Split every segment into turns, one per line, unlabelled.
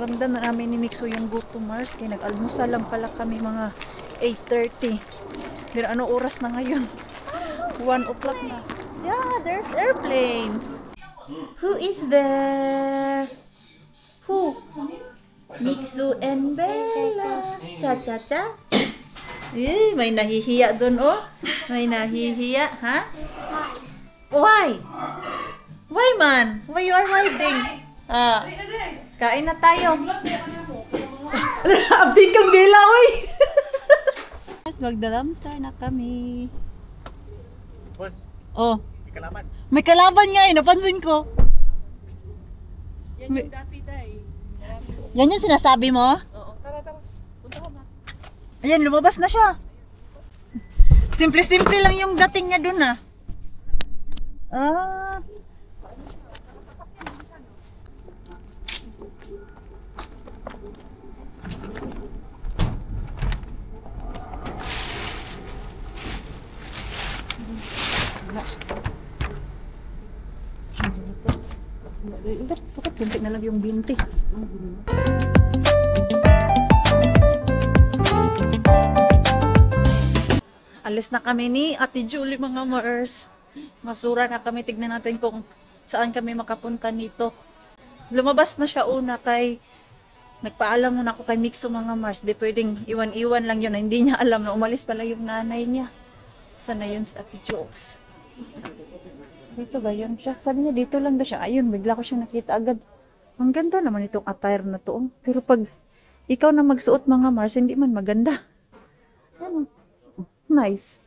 Naramdam na namin ni Mixo yung go to Mars. Kaya nag-almusal lang pala kami mga 8:30. Pero ano oras na ngayon? 1 o'clock na. Yeah, there's airplane. Who is there? Who? Mixo and Bella. Cha-cha-cha. Eh, may nahihiya doon, oh. May nahihiya, ha? Why? Why, man? Why you are hiding? Ah, kain na tayo. Abdi kang Bella, oy. Magdalamsar na kami.
Boss,
Oh,
may kalaban.
may kalaban nga eh, napansin ko.
Yan yung dati tayo.
Yan yung sinasabi mo?
Oo, tara. Punta ka na.
Ayan, lumabas na siya. Simple-simple lang yung dating niya dun ah. Ah. Bakit binti na lang yung binti? Alis na kami ni Ate Julie mga Mars. Masura na kami. Tignan natin kung saan kami makapunta nito. Lumabas na siya una kay nagpaalam muna ako kay Mixo mga Mars. Di pwedeng iwan-iwan lang yun. Hindi niya alam na umalis pala yung nanay niya. Sana yun sa Ate Jules. Dito ba yun siya? Sabi niya dito lang ba siya? Ayun, bigla ko siya nakita agad. Ang ganda naman itong attire na to. Pero pag ikaw na magsuot mga Mars, hindi man maganda. Yan. Nice.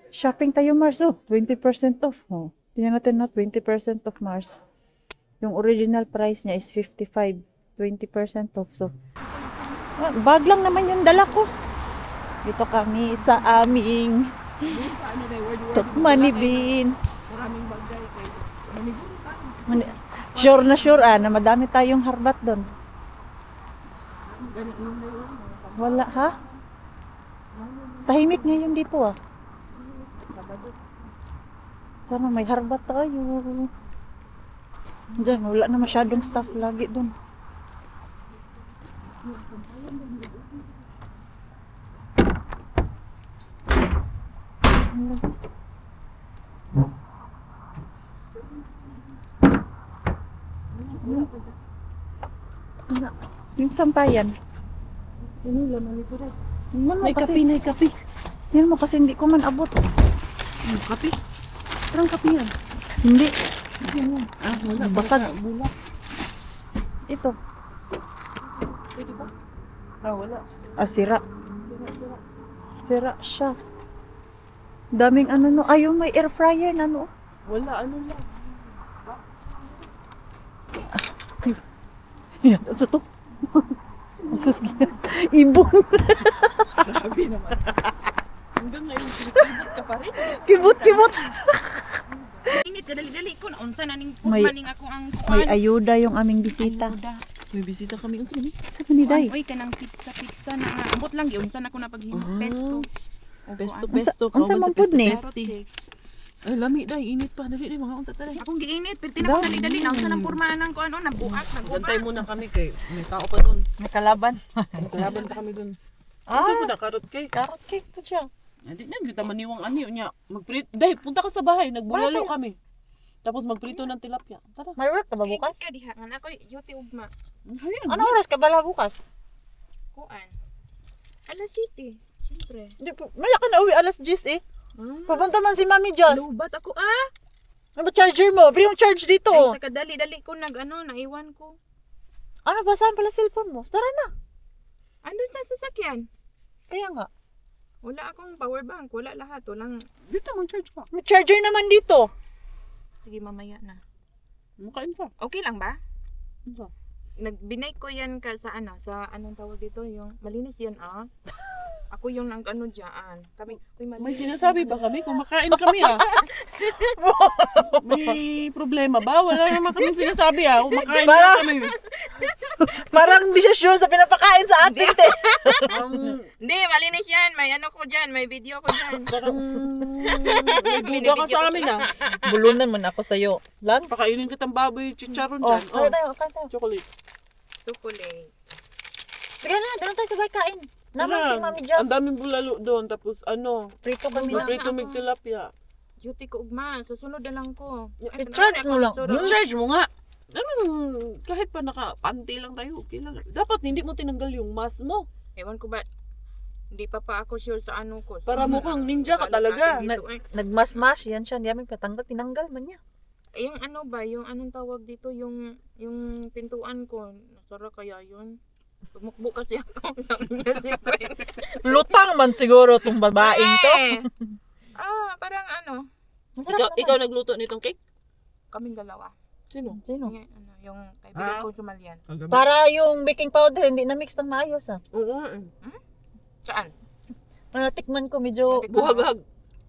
Shopping tayo Mars. Oh, 20% off. Oh. Tingnan natin na 20% off Mars. Yung original price niya is 55. 20% off. So, bag lang naman yung dala ko. Dito kami sa aming Tukmanibin.
Maraming bagay kayo.
Sure na sure na madami tayong harbat doon. Wala ha? Tahimik ngayon dito ah. Sana may harbat tayo. Diyan, wala na masyadong staff lagi doon. Yung sampayan.
Ano laman ito rin?
May kape. Yan mo kasi hindi ko man abot.
Kape? Parang kape yan.
Hindi.
Yan. Ah, wala.
Basag.
Bulak.
Ito.
Pwede ba? Ah, wala.
Ah, sira.
Sira.
Sira siya. Daming ano no. Ayun, may air fryer na no.
Wala, ano lang.
Yan, ano to? Ibon.
Grabe naman. Hanggang ngayon, sinipibot ka pa rin.
Kibot.
Init ka, dali-dali ko. Naunsa na ning
May-
pagmaning ako ang
May ayuda yung aming bisita.
May bisita kami. Unsa man ni?
Sa Paniday.
Uy, kanang pizza na nga. Ambot lang, unsa na ko na paghimo. Pesto.
Pesto. Unsa man pud ni?
Ay, lami dai, init pa. Dali mga unsa ta dai. Akong giinit, pero tinako dali-dali na unsa nang pormahan ko ano, nabuak, naguba.
Bantay muna kami kay may tao pa doon.
May kalaban.
Kalaban pa kami doon.
Ah,
Kasi ko na karot kay.
carrot cake po siya.
Hindi na kita maniwang ani unya. Magprito. Dai, punta ka sa bahay, nagbulalo kami. Tapos magprito ng tilapia. Tara.
May work ka ba bukas?
Ka diha nga ako duty ugma.
Hayaan.
Ano oras ka bala bukas?
Kuan. Alas City. Siyempre.
Hindi po. Mala ka na uwi alas 10 eh. Papunta man si Mami Joss.
Lubat ako ah.
Ano ba charger mo? Bring yung charge dito.
Ay, sa kadali-dali ko naiwan ko.
Ano ba? Saan pala cellphone mo? Tara na.
Andun sa sasakyan.
Kaya nga.
Wala akong power bank, wala lahat, walang.
Dito mo charge pa.
May charger naman dito.
Sige, mamaya na.
Makain pa.
Okay lang ba?
Ano?
Nagbinay ko yan ka sa anong tawag dito, yung malinis yan ah. Ako yung nag-ano dyan. Kami, uy,
May
malinis.
sinasabi ba kami? Kumakain kami ah. May problema ba? Wala naman kami sinasabi ah. Kumakain
Parang-
kami.
Parang hindi siya sure sa pinapakain sa atin, te.
Hindi, malinis yan. May ano ko dyan, may video ko dyan.
Parang may duda ka sa amin ah.
Bulunan man ako sa'yo. Lance?
Pakainin kitang baboy chicharon
Oh,
dyan.
tayo, tayo.
Chocolate.
Chocolate.
Sige na, doon tayo sa bahay kain. Naman si
Wala.
Mami Just.
Ang daming bulalo doon. Tapos
Prito kami na.
magprito
ako.
mig tilapia.
Duty ko ugma. Sa sunod na lang ko. Ay,
I-charge mo lang.
I-charge mo nga. Kahit pa naka-panty lang tayo, okay lang. Dapat hindi mo tinanggal yung mask mo.
Ewan ko ba, hindi pa ako sure sa ano ko.
Para mukhang ninja ka talaga.
Nagmas-mas yan siya. Hindi namin patanggal. Tinanggal man niya.
Yung ano ba, yung anong tawag dito, yung pintuan ko, nasara kaya yun? Tumukbo kasi ako sa kanya si Gwen.
Lutang man siguro tong babaeng to.
Parang ano,
Ikaw nagluto nitong cake?
kaming dalawa.
Sino?
Sino?
Yung kaibigan ko Somalian.
Para yung baking powder hindi na mix ng maayos ah.
Oo.
Saan?
Natikman ko medyo
Buhagag.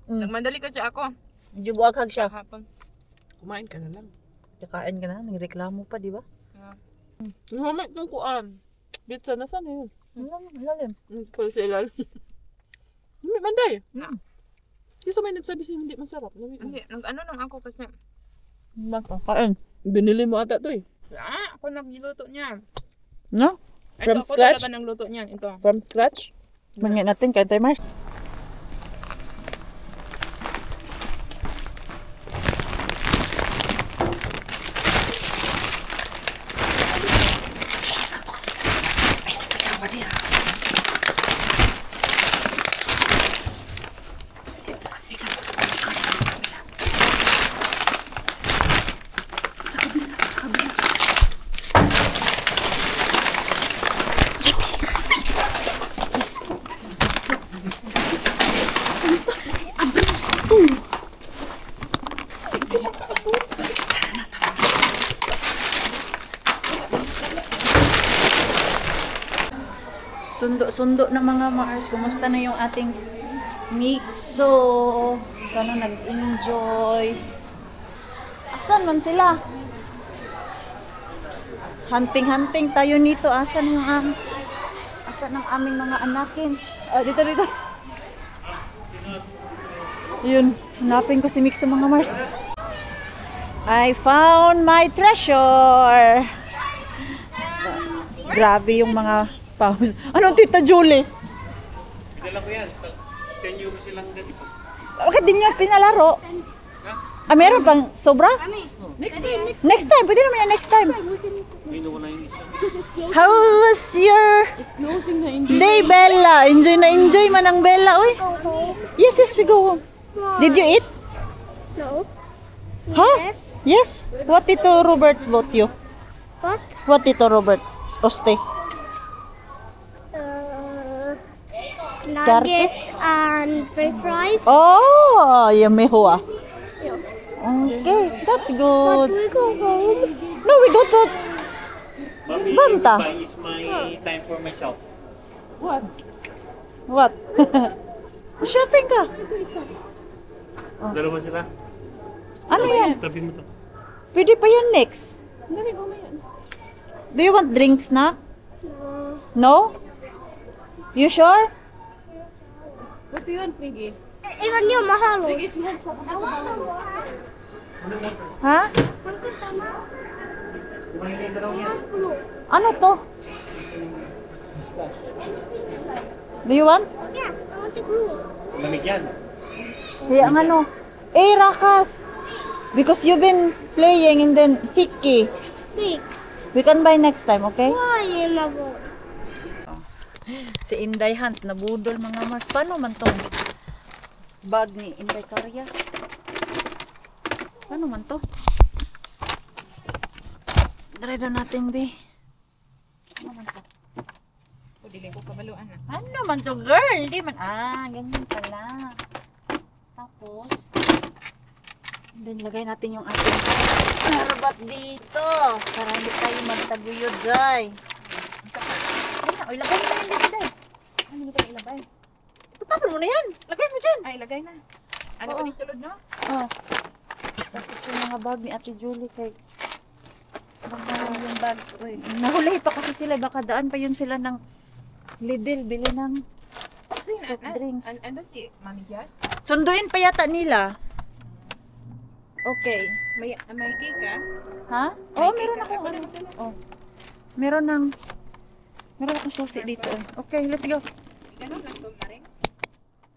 Nagmadali kasi ako.
medyo buwaghag siya.
Hapon.
Kumain ka na lang.
Kain ka na, nagreklamo pa, di ba?
Mamay itong kuan. Bitsa na sana yun.
Lalim.
Pala sa ilalim. Hindi, manday.
Na.
Kasi may nagsabi siya hindi masarap.
Hindi, ano lang ako kasi.
Kain.
Binili mo ata to eh.
Ako nagluto niya.
No? From
Ito,
scratch?
Ako talaga nagluto niyan. Ito.
From scratch?
Mangyan natin kay Tay Mars. Sundo na mga Mars. Kumusta na yung ating mixo? Sana nag-enjoy. Asan man sila? Hunting-hunting tayo nito. Asan ang aming mga anakin? Dito. Yun. Hanapin ko si Mixo mga Mars. I found my treasure. Grabe yung mga pause. Anong Tita Julie?
Dala ko yan. 10 euro silang ganito.
Bakit di nyo pinalaro? Meron pang sobra? Next time. Pwede naman yan next time.
Minuwa na yun isa.
How was your
Closing na
day, Bella? Enjoy man ang Bella, oy. Yes, we go home. Did you eat?
No.
Huh?
Yes.
Yes. What Tito Robert bought you?
What?
What Tito Robert? Oste.
Nuggets and french fries.
Oh, yummy hoa.
Yeah.
Okay, that's
But
good.
we go home.
No, we go to
Mami,
Banta.
is my time for myself.
what? Shopping ka.
Dalawa sila.
Ano yan?
Tabi mo to.
Pwede pa yan next. Do you want drinks na? No? You sure?
Ito yun, Piggy.
Even yung mahal.
Ha?
Kumain na yung dalawa yan.
Ano to? Do you want?
Yeah, I want the blue.
Lamig yan.
Kaya ang ano? Rakas! Because you've been playing and then hickey.
Pigs.
We can buy next time, okay?
Why am I going?
Si Inday Hans, nabudol mga Mars. Paano man tong bag ni Inday Karya? Paano man to? Try daw natin, be. Ano man to?
Pwede ko kabaluan na.
Ano man to, girl? Di man. Ganyan pala. Tapos, then lagay natin yung ating harabat dito. Para hindi tayo magtaguyod, day. Ay, lagay mo yan dito, day. Ano hindi ko ilagay? Tapon mo na yan. Lagay mo dyan.
Ay, lagay na. Ano
Oo.
ba yung sulod, no?
Oh. Tapos yung mga bag ni Ate Julie kay baka yung bags. Uy, nahuli pa kasi sila. Baka daan pa yun sila ng Lidl. Bili ng soft drinks.
Ano si Mami Jazz?
Sunduin pa yata nila. Okay.
May cake ka?
Ha?
May
Oo,
cake
meron
ka.
akong
Ako
ano.
din.
Oh. Meron akong susi dito. Okay, let's go.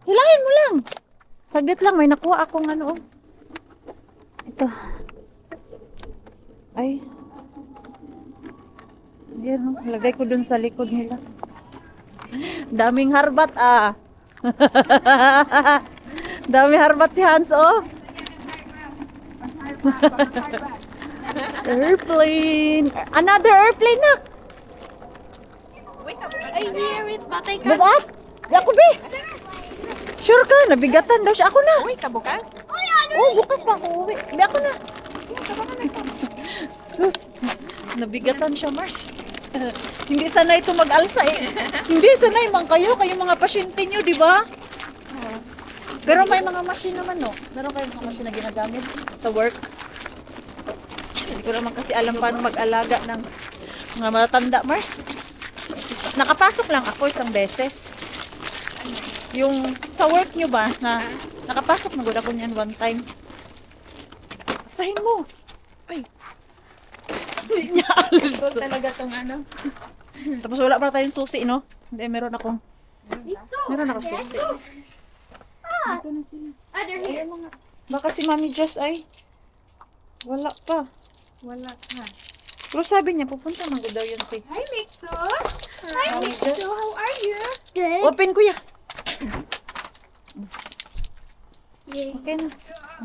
Hilahin mo lang. Saglit lang, may nakuha akong ano. Ito. Ay. Yan, lagay ko dun sa likod nila. Daming harbat ah. Daming harbat si Hans oh. Airplane. Another airplane na.
I hear it, but I
Move up. Di ako be. Sure ka, nabigatan daw siya. Ako na.
Uy, ka bukas?
Oh, bukas pa ako uwi. Di ako na. Sus. Nabigatan siya, Mars. Hindi sanay ito mag-alsa eh. Hindi sanay man kayo mga pasyente nyo, di ba? Pero may mga machine naman, no? Meron kayong mga machine na ginagamit sa work. Hindi ko naman kasi alam paano mag-alaga ng mga matatanda, Mars. Nakapasok lang ako isang beses. Yung sa work nyo ba, na nakapasok na gud ako niyan one time. Sahin mo. Ay. Hindi niya alis.
Ito talaga tong ano.
Tapos wala pa tayong susi, no? Hindi, meron akong susi.
Ito na sila.
They're here.
Baka si Mami Jess ay wala pa.
Wala ka.
Pero sabi niya, pupunta man daw yun si
Hi, Mixo! Hi,
Mami
Mixo!
Jess.
How are you?
Good.
Open, kuya.
Yay.
Okay na.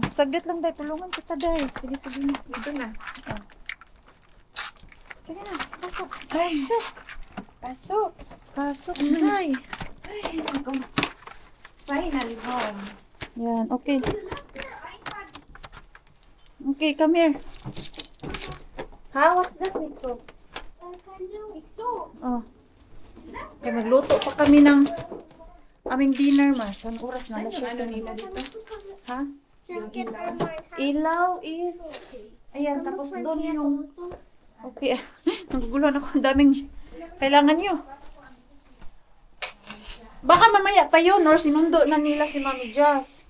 Saglit lang, day. Tulungan kita, day. Sige, sige na.
Ito na.
Sige na. Pasok. Pasok.
Pasok.
Pasok, day.
Finally home.
Yan, okay. Okay, come here. Ha? What's that, Mitso? Oh. Okay, magluto pa kami ng aming dinner, Mars. Anong oras na?
Ano nila dito?
Ha? Ilaw is... Ayan, tapos doon yung... Okay, naguguluhan ako. Ang daming kailangan nyo. Baka mamaya pa yun, or sinundo na nila si Mami Jazz.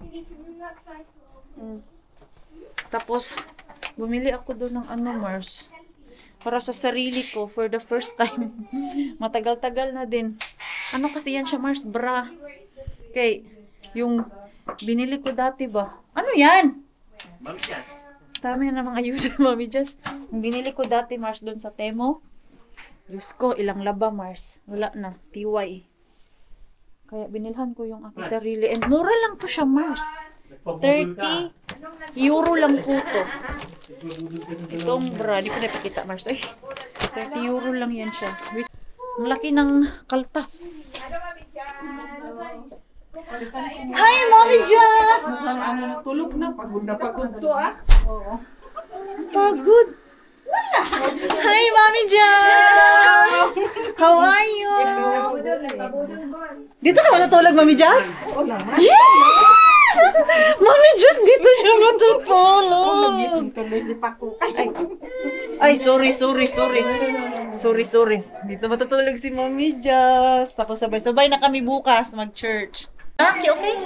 Tapos, bumili ako doon ng ano, Mars. Para sa sarili ko, for the first time. Matagal-tagal na din. Ano kasi yan siya, Mars? Bra. Okay, yung binili ko dati ba? Ano yan?
Mami Jazz.
Dami na mga ayuda, Mami Jazz. Yung binili ko dati, Mars, doon sa Temo. Diyos ko, ilang laba, Mars. Wala na, TY. Kaya binilhan ko yung aking sarili. And mura lang to siya, Mars. 30 euro lang po to. Itong bra, di ko napakita, Mars. Ay, 30 euro lang yan siya. Wait, ang laki ng kaltas. Hi, Mommy Jazz!
Ano, tulog na. Pagod na pagod to ah.
Pagod. Hi, Mommy Jazz! How are you? Dito ka matutulog, Mommy Jazz? Yes! Mommy Jazz, dito siya matutulog. Ay, sorry. Sorry. Dito matutulog si Mommy Jazz. Tapos sabay-sabay na kami bukas mag-church. Okay.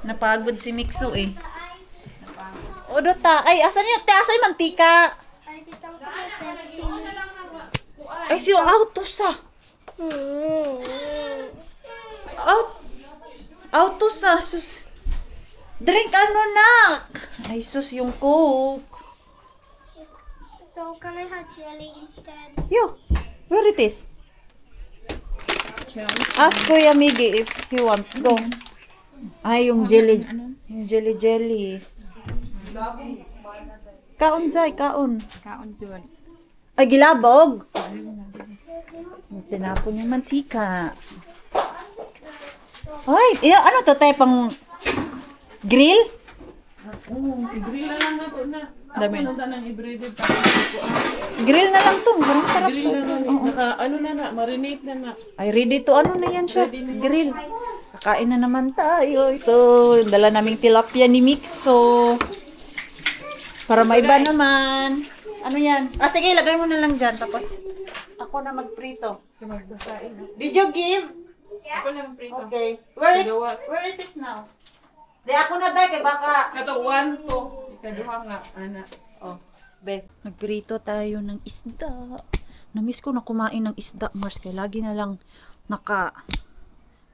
Napagod si Mixo eh. Odota. Ay, asan yun? Asay mantika. Ay, siyo auto sa. Auto sa. Sus. Drink ano, nak? Ay, sus, yung Coke.
So, can I have jelly instead?
Yo, where it is? Ask Kuya Miggy if he want. Go. Ay, yung jelly. Yung jelly. Kaon, Zay, kaon.
Kaon dyan.
Ay, gilabog. Tinapon yung mantika. Ay, ano to tayo pang grill?
Oo, i-grill na lang na to na. Ako
Dami.
na nang i-breaded pa.
Grill na lang to. Parang sarap
Grill
to.
na lang. Naka, ano na, marinate na.
Ay, ready to ano na yan siya. Grill. Kakain na naman tayo. Ito, dala naming tilapia ni Mixo. Para maiba naman. Ano yan? Ah, sige, lagay mo na lang dyan. Tapos, ako na magprito. Did you give?
Ako lang prito.
Okay. Where it is now? Di ako na dahil, kay baka...
Kato, 1, 2. Ikaduha nga, ana. Oh.
Be, nagprito tayo ng isda. Namiss ko na kumain ng isda, Mars. Kaya lagi na lang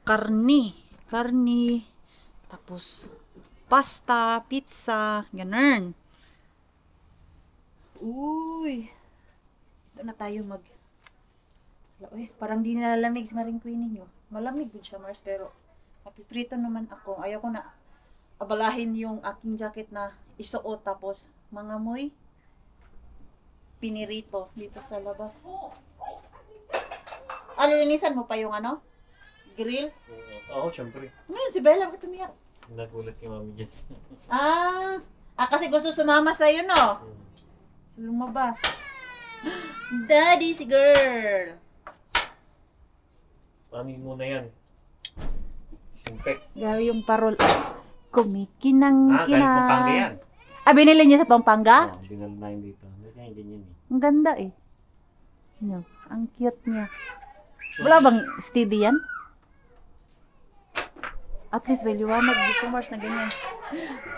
karni. Tapos, pasta, pizza, ganun. Uy. Ito na tayo Uy, parang di nalalamig si Maring Queenie nyo. Malamig din siya, Mars, pero mapiprito naman ako. Ayaw ko na abalahin yung aking jacket na isuot, tapos mga moy pinirito dito sa labas. Lilinisan mo pa yung grill?
Oo, syempre.
Ngayon, si Bella, bakit umiyak?
Nagulat kay Mami Jess.
Kasi gusto sumama sa'yo, no? Sa lumabas. Daddy's girl!
Mami muna yan. Impek.
Grabe yung parol. Kumikinang
Galing Pampanga yan.
Binili niyo sa Pampanga?
Oo, dinala na yun dito. Hindi ganyan eh.
Ang ganda eh. No, ang cute niya. Wala bang steady yan? At least may liwanag dito, Mars, na ganyan.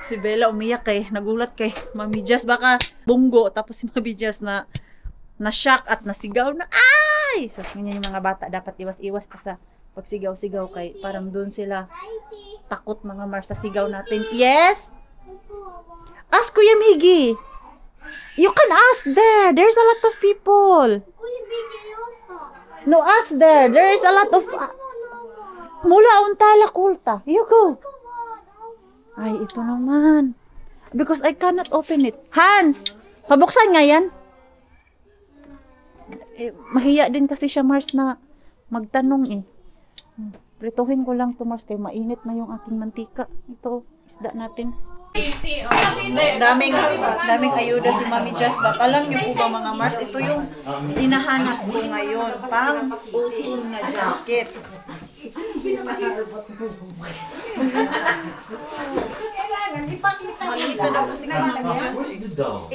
Si Bella umiyak nagulat kay Mami Jess. Baka bunggo, tapos si Mami Jess na-shock at nasigaw na, ay! So, ganyan yung mga bata, dapat iwas-iwas pa sa pagsigaw-sigaw kay parang doon sila takot, mga Mars, sa sigaw natin. Yes? Ask Kuya Miggy. You can ask there. There's a lot of people. No, ask there. There's a lot of... Mula untala kulta. You go. Ay, ito naman. Because I cannot open it. Hans! Pabuksan nga yan. Mahiya din kasi siya, Mars, na magtanong Prituhin ko lang to, Mars, kaya mainit na yung aking mantika. Ito, isda natin. Daming ayuda si Mami Jess. But alam niyo po ba, mga Mars, ito yung hinahanap ko ngayon. Pang autumn na jacket. Maliit na daw kasi kay Mami Jess.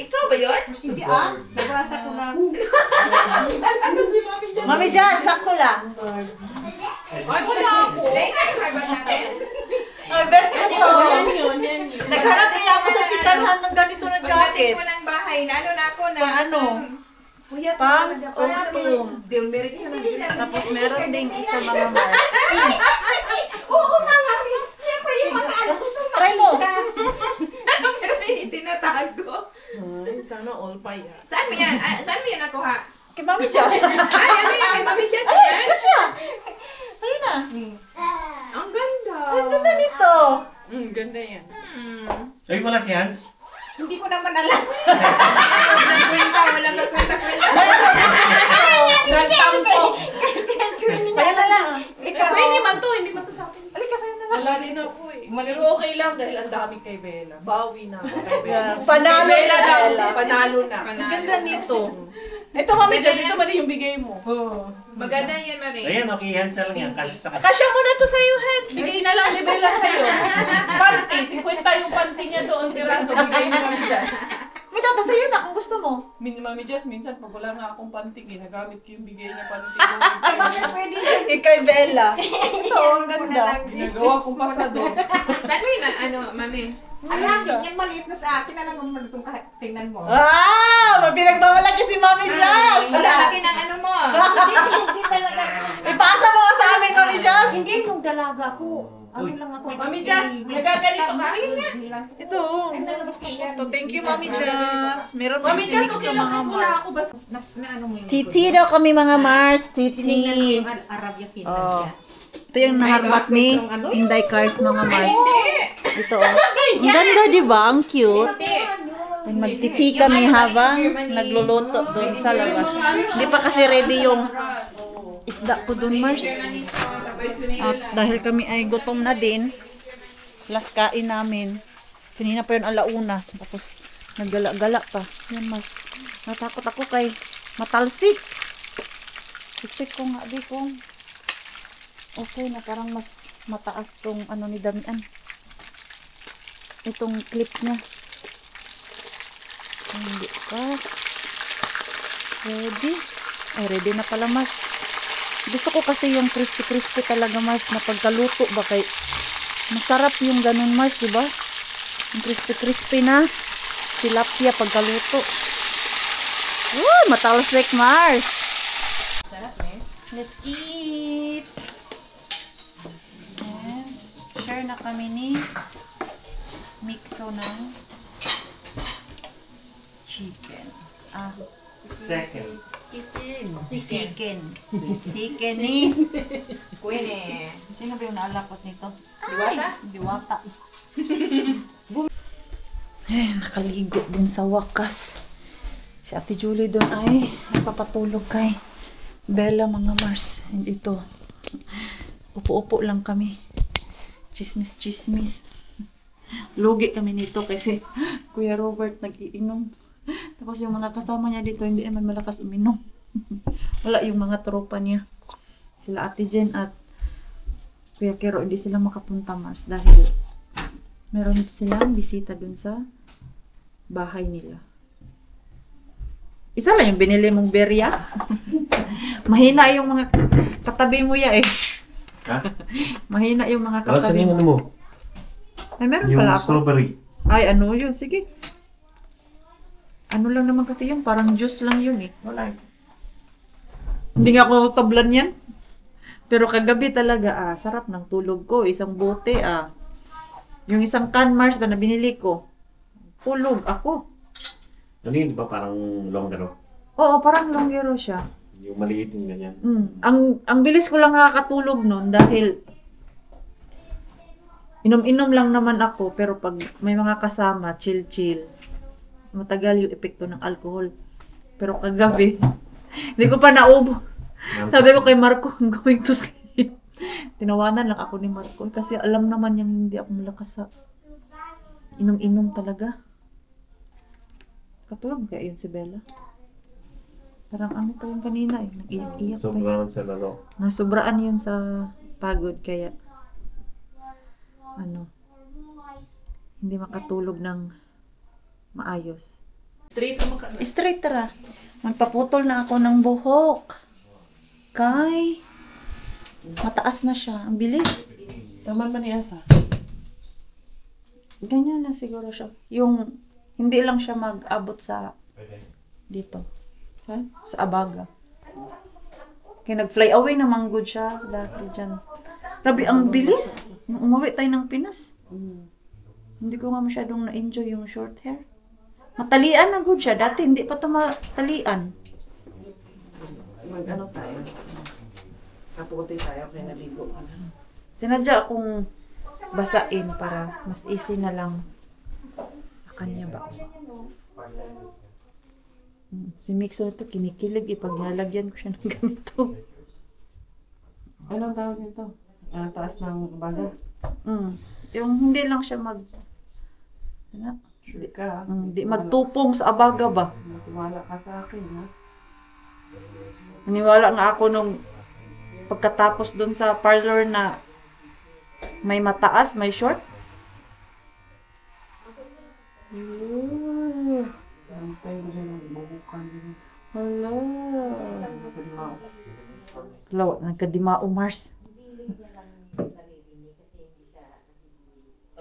Ikaw ba yun? Hindi nabasa ko lang.
Mami Jess, sakto lang.
Ay, wala ako.
I bet ko so.
Yan yun.
Naghanap niya ako sa sikanhan ng ganito na jacket.
Pagdating ko ng bahay, na ako na.
Pang autumn. Tapos meron ding isa, mga Mars.
Oo nga nga. Siyempre yung mga
Try mo.
Pero tinatago.
Ay, sana all pa yan.
Saan mo yan? Saan mo yan nakuha?
Kay Mami Jess.
Ay, ano yan? Kay Mami Jess
Ay,
yan?
kasya. Sa'yo na.
Ang ganda.
Ang ganda nito.
Ganda yan.
Sabi mo na si Hans.
Hindi ko naman alam. Walang nagkwenta.
Nagtampo.
Sa'yo na lang.
Ikaw.
Hindi man to sa akin.
Halika, sa'yo na lang.
Wala din ako Pero okay lang dahil ang dami kay Bella. Bawi na ako kay Bella.
Yeah. Panalo
Bella
si
daw,
Bella.
panalo na.
Ang ganda nito.
Ito Mami Jess, ito mali yung bigay mo.
Maganda yan, Marie.
Ayan, okay, Hans lang yan. Kasi sa
Kasya mo na to sa'yo, Hans. Bigay na lang ni Bella sa'yo. Panty, 50 yung panty niya doon, tiraso. Bigay ni Mami Jess.
May tata sa'yo na kung gusto mo.
Mami Jess, minsan pag wala nga akong panty, ginagamit ko yung bigay niya panty.
Kay Bella. Ito, ang ganda.
Ginagawa kong pasado.
Saan mo yun, Mami?
Ang ganda.
Yan maliit na sa akin. Alam mo itong tingnan mo.
Mapinagbamalaki si Mami Jess.
Ang lalaki ng ano mo.
Hindi talaga.
Ipasa mo nga sa amin, Mami Jess.
Hindi nung dalaga ko. Ano lang ako.
Mami Jess, nagaganito ka.
Ito. Ito. Thank you, Mami Jess. Meron
Mami
din
Jess,
sinig
okay
sa
lang
mga
wala
Mars.
ako basta.
Na ano mo yun?
Titi daw kami, mga Mars. Titi.
Arabia
Oh.
Finlandia.
Ito yung naharmat ni Inday Cars, mga Mars. Ito, oh. Ang ganda, di ba? Ang cute. Ay, magtiti kami habang nagluluto doon sa labas. Hindi pa kasi ready yung isda ko doon, Mars. At dahil kami ay gutom na din, last kain namin. Kanina pa yun alauna. Tapos naggala-gala pa. Yan, Mars. Natakot ako kay matalsik. I-check ko nga di kung okay na, parang mas mataas tong ano ni Damian. Itong clip niya. Hindi pa. Ready? Ay, ready na pala, Mars. Gusto ko kasi yung crispy-crispy talaga, Mars, na pagkaluto ba kay masarap yung ganun, Mars, diba? Yung crispy-crispy na tilapia pagkaluto. Woo! Matalsik, Mars! Let's eat! And share na kami ni Mixo ng chicken.
Second.
Chicken. Chicken ni Queenie. Sino ba yung naalakot nito? Diwata? Diwata. Nakaligo din sa wakas. Si Ate Julie doon ay napapatulog kay Bella, mga Mars. And ito, upo-upo lang kami. Chismis. Lugi kami nito kasi Kuya Robert nag-iinom. Tapos yung mga kasama niya dito, hindi naman malakas uminom. Wala yung mga tropa niya. Sila Ate Jen at Kuya Kero, hindi sila makapunta, Mars, dahil meron silang bisita dun sa bahay nila. Isa lang yung binili mong berya. Mahina yung mga katabi mo ya eh.
Ha?
Mahina yung mga
Ano sa
katabi
ano
mo.
mo?
Ay, meron
Yung
pala ako.
strawberry.
Ay, ano yun? Sige. Ano lang naman kasi yun? Parang juice lang yun eh.
Wala.
Hindi nga ako tablan yan. Pero kagabi talaga, sarap ng tulog ko. Isang bote, Yung isang can Mars ba na binili ko, tulog ako.
Ano yun, di ba? Parang longero.
Oo, parang longgero siya.
Yung maliit yung ganyan.
Ang bilis ko lang nakakatulog nun dahil inom-inom lang naman ako, pero pag may mga kasama, chill-chill. Matagal yung epekto ng alcohol. Pero kagabi, hindi ko pa naubo. Sabi ko kay Marco, I'm going to sleep. Tinawanan lang ako ni Marco kasi alam naman niyang hindi ako malakas sa inom-inom talaga. Katulog kaya yun si Bella. Parang ano pa yun kanina eh. Nag-iyak-iyak pa yun.
Sobrang sa laro.
Nasubraan yun sa pagod kaya hindi makatulog ng maayos. Straight tara. Magpaputol na ako ng buhok. Kay mataas na siya. Ang bilis.
Taman man ni Asa.
Ganyan na siguro siya. Yung hindi lang siya mag-abot sa dito. Sa Abaga. Kaya nag-fly away naman good siya dati dyan. Grabe, ang bilis. Nung umuwi tayo ng Pinas. Hindi ko nga masyadong na-enjoy yung short hair. Matalian na good siya. Dati hindi pa ito matalian.
Mag-ano tayo? Kaputi tayo kaya naligo ka na.
Sinadya akong basain para mas easy na lang sa kanya ba. Si Mixo ito kinikilig pag nalagyan ko siya ng ganito.
Anong tawag nito? Taas ng baga.
Yung hindi lang siya
Sure ka.
hindi magtupong sa Abaga ba.
Tiwala ka sa akin, ha?
Naniwala nga ako nung pagkatapos dun sa parlor na may mataas, may short.
Ang tayo na bubukan din.
Hello. Hello, nagkadimao Mars.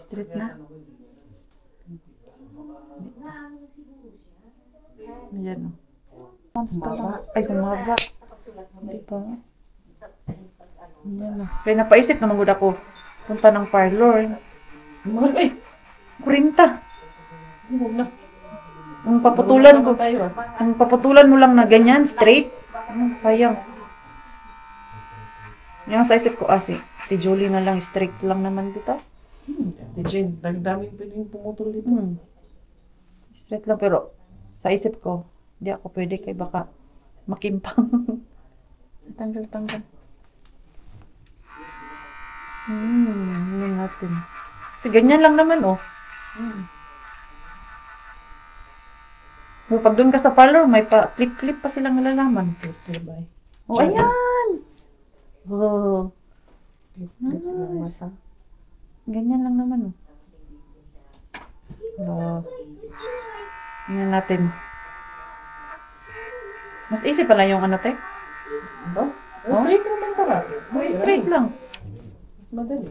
Straight na. Ayan o. Ay, humaba. Hindi pa. Ayan o. Kaya napaisip naman gud ako. Punta ng parlor.
Ay!
40.
Huwag na.
Ang paputulan ko.
Tayo, ha?
Ang paputulan mo lang na ganyan, straight. Sayang. Yung sa isip ko, si Julie na lang, straight lang naman dito.
Ate Jane, daming pwedeng pumutol dito.
Straight lang, pero sa isip ko, hindi ako pwede kay baka makimpang. Tanggal. Ano natin. Kasi ganyan lang naman, oh. Pag doon ka sa parlor, may pa clip-clip pa silang nalalaman.
Bye.
Oh, ayan! Oh.
Clip silang mata.
Ganyan lang naman, oh. Tingnan natin. Mas easy pala yung ano, te?
Ito? Straight naman pala.
Straight lang.
Mas madali.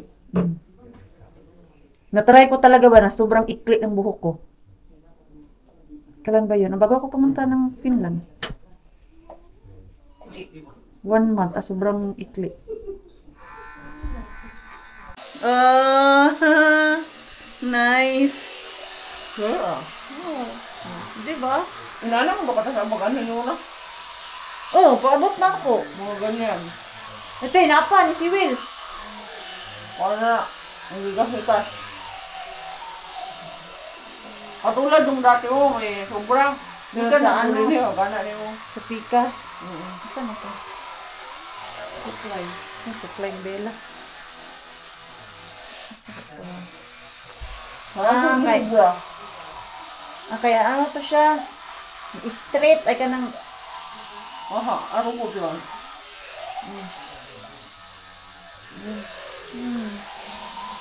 Natry ko talaga ba na sobrang ikli ng buhok ko. Kailan ba yun? Bago ako pumunta ng Finland. 1 month. Sobrang ikli. Nice.
Yeah.
Diba?
Inala mo ba ka sa mag-ano nyo na?
Oh, paabot na ako.
Mga ganyan.
Ito, napa ni si Will.
Wala. Ang bigas ito. Katulad nung dati mo, may sobrang.
Doon
Hindi ka
sa
na
ano?
ano niyo, gana niyo.
Sa Pikas.
Oo.
Saan na to? Supply. Yung supply ng Bella.
Parang
okay.
sobra.
Kaya ano to siya? Straight ay ka nang...
Aha, ano mo yun?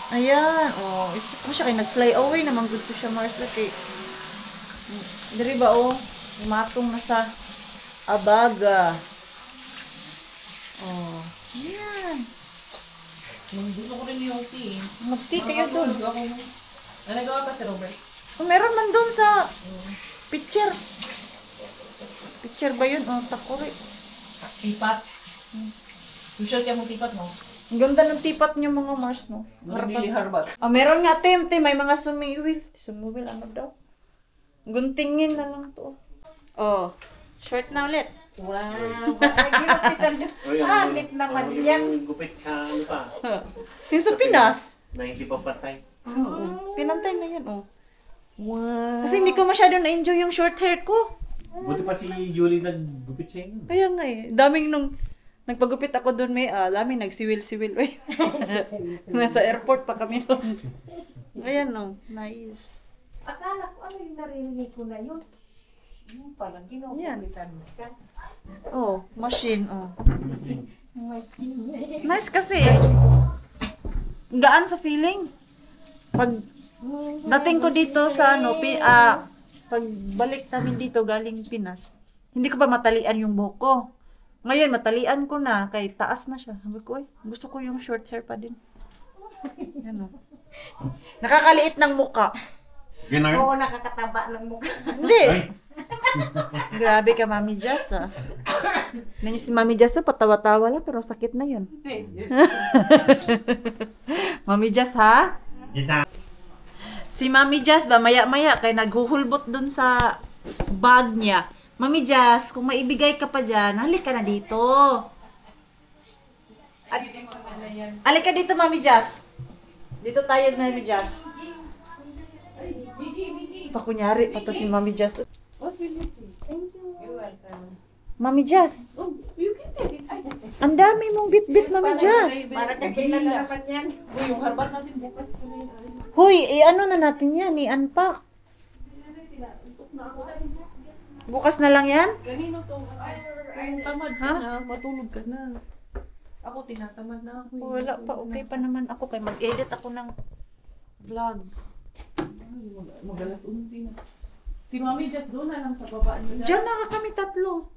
Ayan. Oh, straight mo siya. Kaya nag-fly away naman. Good to siya, Mars. Okay. Dari ba, oh? Matong na sa abaga. Oh. Ayan.
Gusto ko rin yung tea.
Mag-tea kayo dun.
Ano nagawa pa si Robert?
Oh, meron man dun sa picture. Picture ba yun? Oh, takuri.
Tipat. Social kaya mong tipat mo?
Ang ganda ng tipat niyo mga Mars, no?
Really harbat.
Ah, meron nga, Tim. May mga sumiwil. Sumiwil, ano daw? Guntingin na lang to. Oh, short na ulit. Wow. Ay, ginupitan niyo. Lit naman yan.
Yung gupit sa ano pa,
Yung sa Pinas.
na hindi pa patay.
Oo. Pinantay na yan, oh. Wow. Kasi hindi ko masyado na-enjoy yung short hair ko.
Buti pa si Julie naggupit sa inyo.
Kaya nga eh. Daming nung nagpagupit ako doon, may daming nagsiwil-siwil. Uy. Nasa airport pa kami doon. Ayan, no. Nice.
Akala ko ano yung narinig ko na yun. Yung parang ginukulitan mo ka.
Oh, machine, oh. Nice kasi. Gaan sa feeling. Pag dating ko dito sa ano, pagbalik namin dito galing Pinas, hindi ko pa matalian yung buhok ko. Ngayon, matalian ko na, kay taas na siya. Sabi ko, gusto ko yung short hair pa din. Yan, oh. Nakakaliit ng muka.
Ganun.
Oo, nakakataba ng mukha.
Hindi. Grabe ka, Mami Jess, ah. Nanyo si Mami Jess, patawa-tawa lang, pero sakit na yun. Mami Jess, ha?
Isa.
Si Mami Jess ba, maya-maya, kay naghuhulbot dun sa bag niya. Mami Jess, kung maibigay ka pa dyan, halik ka na dito. Halik ka dito, Mami Jess. Dito tayo, Mami Jess. Pakunyari pa to si Mami Jess. Mami Jess,
Oh, you can take it.
ang dami mong bit-bit, Mami Jess.
Para kapilan na naman yan.
Uy, yung harbat natin bukas.
Hoy, ano na natin yan, i-unpack. Bukas na lang yan?
Kanino to? Kung tamad ka na, matulog ka na. Ako, tinatamad na ako.
Wala pa, okay pa naman ako kay mag-edit ako ng vlog.
Magalas 11 na. Si Mami just doon na lang sa baba niya.
Diyan na nga kami tatlo.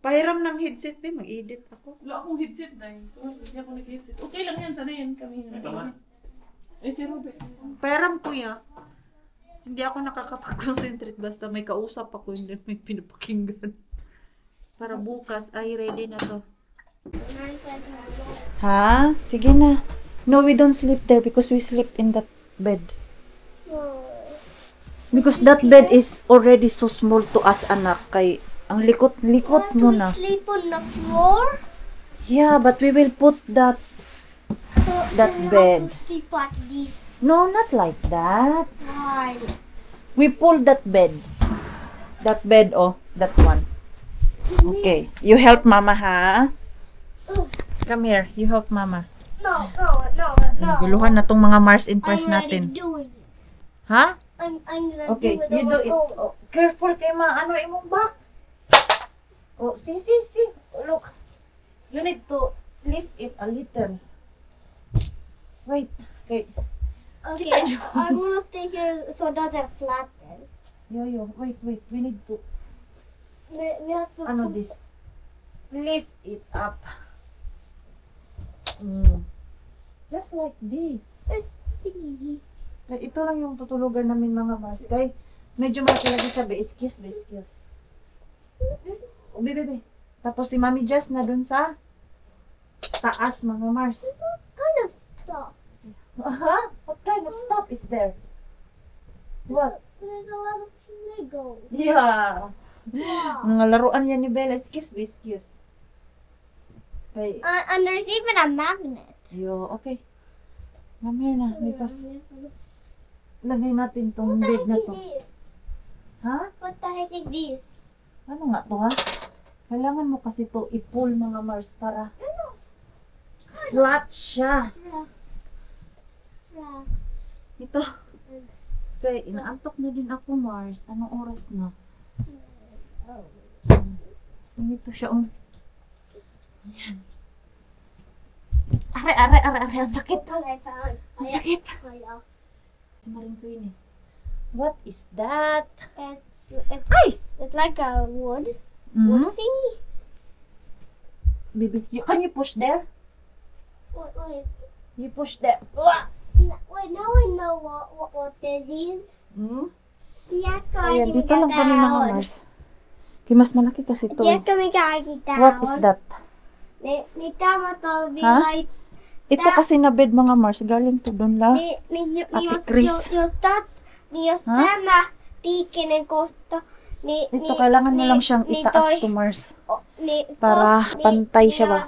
Pahiram ng headset, be, mag-edit ako.
Wala akong headset dahil. So, hindi ako nag-headset. Okay lang yan, sana yan kami.
Ito nga.
Eh, si Robert.
Pahiram ko ya. Hindi ako nakakapag-concentrate basta may kausap ako, hindi may pinapakinggan. Para bukas, ay ready na to. Ha? Sige na. No, we don't sleep there because we sleep in that bed. Because that bed is already so small to us, anak. Kay, ang likot-likot mo na.
Sleep on the floor?
Yeah, but we will put that
So
That
you
bed.
have to sleep like this.
No, not like that.
Why?
We pull that bed. That bed, oh. That one. Okay. You help mama, ha? Come here. You help mama.
No, no, no, no.
Guluhan na tong mga Mars in
I'm
Pars
already
natin.
doing it.
Ha?
I'm gonna
Okay.
do it.
You
on
do
my
it.
own.
Oh, careful kay ano imong back. Oh, see. Look. You need to lift it a little. Wait. Okay.
Okay, I'm gonna stay here so that they're flatten.
Yo. Wait. We need to
We have to
ano
put-
this. Lift it up. Just like this.
It's sticky.
Ito lang yung tutulugan namin mga Mars. Kay, Medyo malaki lagi siya, be. Excuse, be. Excuse. Oh, be. Tapos si Mami Jess na dun sa taas, mga Mars.
Kind of stuff.
What kind of stuff is there? What?
There's a lot of Lego.
Yeah.
Wow.
Mga laruan yan ni Bella. Excuse, be. Excuse. Okay.
And there's even a magnet.
Yo, okay. Come here na, because lagay natin tong
What the
bed
heck
na
is
to.
this?
Ha?
What the heck is this?
Ano nga to, ha? Kailangan mo kasi to i-pull, mga Mars, para flat siya.
Yeah.
Ito. Okay, inaantok na din ako, Mars. Anong oras na? Ito siya, Ayan. Are. Ang sakit.
What I found.
Ang sakit.
Oh, yeah.
Si Maring Queen, eh. What is that?
It's like a wood
Hmm?
thingy.
Baby, can you push there?
Wait.
You push there. Uah!
Wait, now I know what this is.
Hmm?
Tiyak ko
Ayan,
hindi
dito lang kami, mga Mars. Okay, mas malaki kasi to.
Tiyak kami kakita.
What is that?
Ni tama to be
Ha?
like
Ito kasi na bed, mga Mars. Galing to doon lang.
ni
Ate Chris.
just tama tikin kosto
Ito, kailangan mo lang siyang itaas to, Mars. Para pantay siya ba?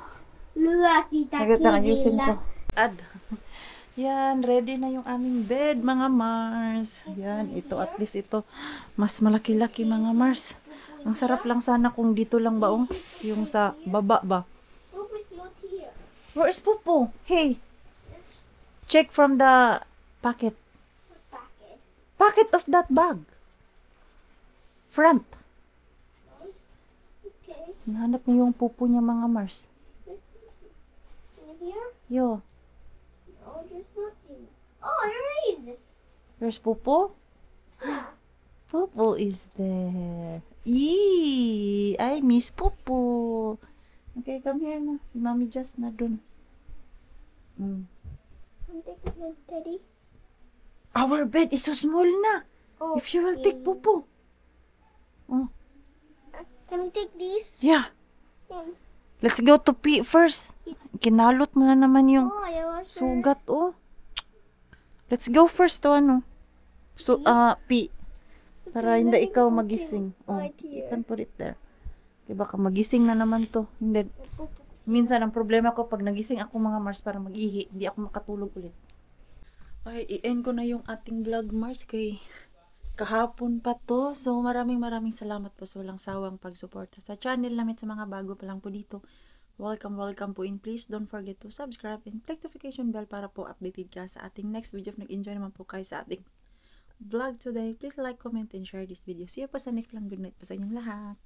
Luas ita
Saglit lang, ayusin ko. Yan, ready na yung aming bed, mga Mars. Yan, ito, at least ito. Mas malaki-laki, mga Mars. Ang sarap lang sana kung dito lang ba, yung sa baba ba. Where is Popo? Hey, check from the pocket. Pocket of that bag. Front.
Okay.
Nahanap niyo yung Popo niya, mga Mars.
Here?
Yo,
No, there's nothing. Oh, there is.
where's Popo? Popo is there. Eee, I miss Popo. Okay, come here na. Si Mami Jess na dun.
I'm taking my teddy.
Our bed is so small na.
Oh,
If you will take Popo. Oh,
can we take these?
yeah. Let's go to pee first. Kinalot mo na naman yung
Oh, I was
sugat, Let's go first to So, pee. Para hindi ikaw magising. Oh,
Right
you
here.
can put it there. Kaya baka magising na naman to. Hindi. Minsan, ang problema ko, pag nagising ako, mga Mars, para mag-ihi, hindi ako makatulog ulit. Ay, i-end ko na yung ating vlog, Mars, kay kahapon pa to. So, maraming salamat po sa walang sawang pagsuporta sa channel namin, sa mga bago pa lang po dito. Welcome po in. Please don't forget to subscribe and click notification bell para po updated ka sa ating next video. If nag-enjoy naman po kayo sa ating vlog today, please like, comment, and share this video. See you pa sa next vlog. Good night pa sa inyong lahat.